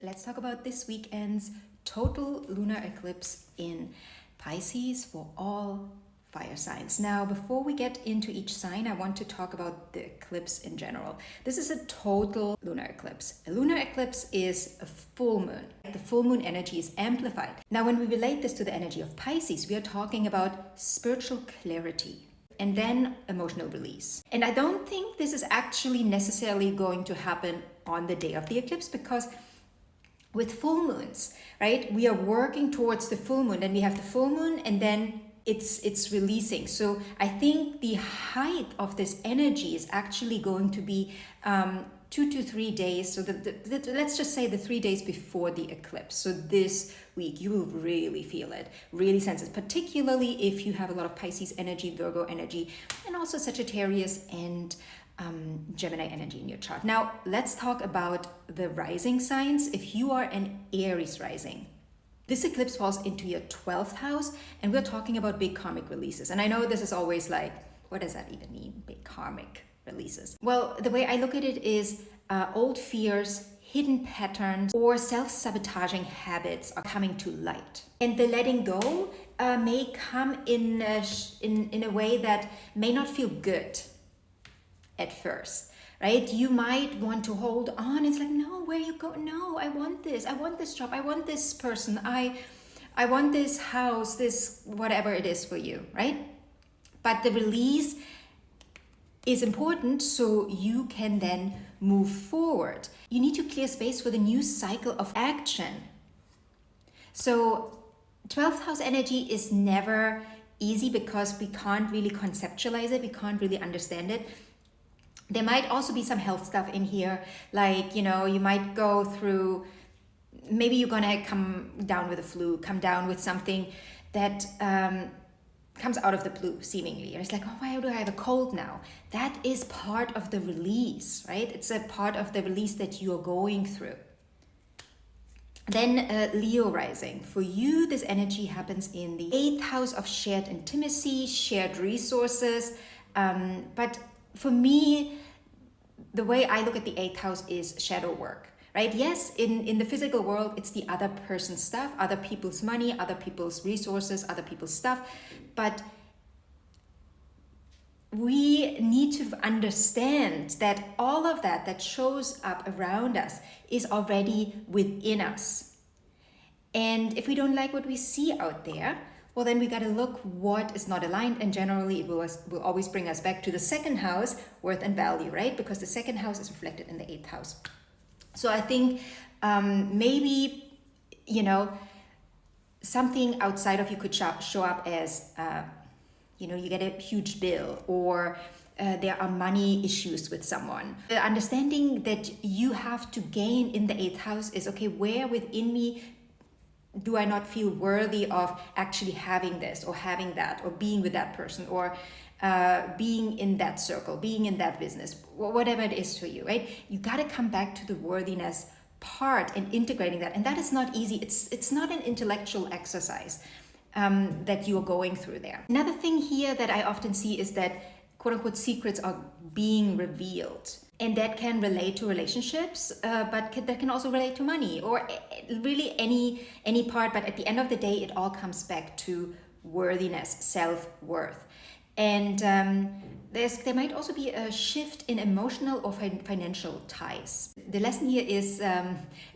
Let's talk about this weekend's total lunar eclipse in Pisces for all fire signs. Now, before we get into each sign, I want to talk about the eclipse in general. This is a total lunar eclipse. A lunar eclipse is a full moon. The full moon energy is amplified. Now, when we relate this to the energy of Pisces, we are talking about spiritual clarity and then emotional release. And I don't think this is actually necessarily going to happen on the day of the eclipse, because with full moons, right, we are working towards the full moon, and we have the full moon and then it's releasing. So I think the height of this energy is actually going to be 2 to 3 days. So let's just say the 3 days before the eclipse. So this week you will really feel it, really sense it, particularly if you have a lot of Pisces energy, Virgo energy, and also Sagittarius and Gemini energy in your chart. Now, let's talk about the rising signs. If you are an Aries rising, this eclipse falls into your 12th house, and we're talking about big karmic releases. And I know this is always like, what does that even mean, big karmic releases? Well, the way I look at it is old fears, hidden patterns, or self-sabotaging habits are coming to light. And the letting go may come in a way that may not feel good at first, right? You might want to hold on. It's like, no, where you go? No, I want this job, I want this person, I want this house, this whatever it is for you, right? But the release is important so you can then move forward. You need to clear space for the new cycle of action. So 12th house energy is never easy because we can't really conceptualize it, we can't really understand it. There might also be some health stuff in here, like, you know, you might go through, maybe you're gonna come down with a flu, come down with something that comes out of the blue, seemingly. It's like, oh, why do I have a cold now? That is part of the release, right? It's a part of the release that you're going through. Then Leo rising. For you, this energy happens in the 8th house of shared intimacy, shared resources, but for me, the way I look at the 8th house is shadow work, right? Yes, in the physical world, it's the other person's stuff, other people's money, other people's resources, other people's stuff. But we need to understand that all of that shows up around us is already within us. And if we don't like what we see out there, well, then we got to look what is not aligned, and generally it will always bring us back to the 2nd house, worth and value, right? Because the 2nd house is reflected in the 8th house. So I think maybe, you know, something outside of you could show up as, you know, you get a huge bill, or there are money issues with someone. The understanding that you have to gain in the 8th house is, okay, where within me do I not feel worthy of actually having this or having that or being with that person or being in that circle, being in that business, whatever it is for you, right? You got to come back to the worthiness part and integrating that. And that is not easy. It's not an intellectual exercise that you're going through there. Another thing here that I often see is that quote unquote secrets are being revealed. And that can relate to relationships, but that can also relate to money, or really any part. But at the end of the day, it all comes back to worthiness, self-worth. And there might also be a shift in emotional or financial ties. The lesson here is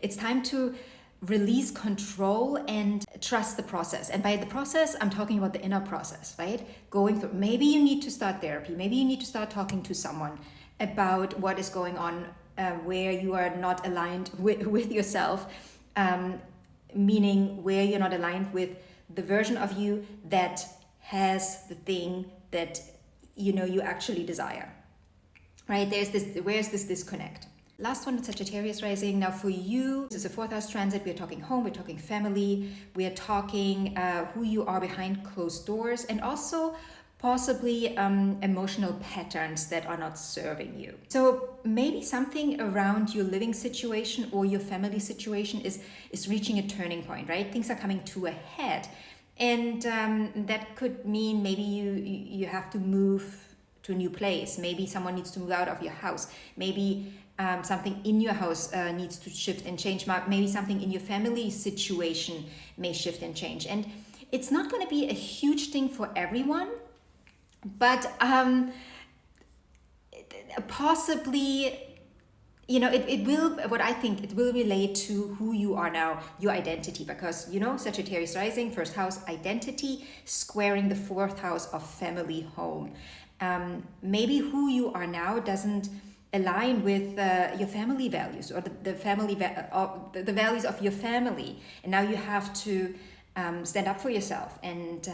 it's time to release control and trust the process. And by the process, I'm talking about the inner process, right? Going through, maybe you need to start therapy. Maybe you need to start talking to someone about what is going on, where you are not aligned with yourself, meaning where you're not aligned with the version of you that has the thing that, you know, you actually desire, right? Where's this disconnect? Last one, Sagittarius rising. Now for you, this is a 4th house transit. We're talking home, we're talking family, we're talking who you are behind closed doors, and also possibly emotional patterns that are not serving you. So maybe something around your living situation or your family situation is reaching a turning point, right? Things are coming to a head. And that could mean maybe you have to move to a new place. Maybe someone needs to move out of your house. Maybe something in your house needs to shift and change. Maybe something in your family situation may shift and change. And it's not going to be a huge thing for everyone, but possibly, you know, it will, what I think, it will relate to who you are now, your identity, because, you know, Sagittarius rising, first house, identity, squaring the fourth house of family, home. Maybe who you are now doesn't align with your family values, or the values of your family, and now you have to stand up for yourself and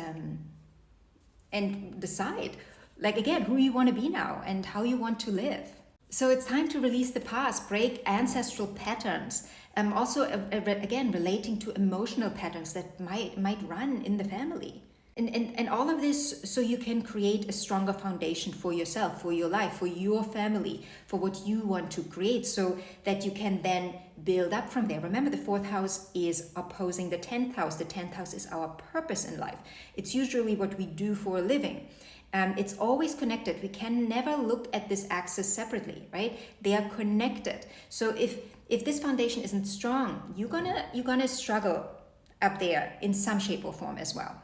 decide, like, again, who you want to be now and how you want to live. So it's time to release the past, break ancestral patterns. Also, again, relating to emotional patterns that might run in the family. And all of this so you can create a stronger foundation for yourself, for your life, for your family, for what you want to create, so that you can then build up from there. Remember, the fourth house is opposing the 10th house. The 10th house is our purpose in life. It's usually what we do for a living. It's always connected. We can never look at this axis separately, right? They are connected. So if this foundation isn't strong, you're gonna struggle up there in some shape or form as well.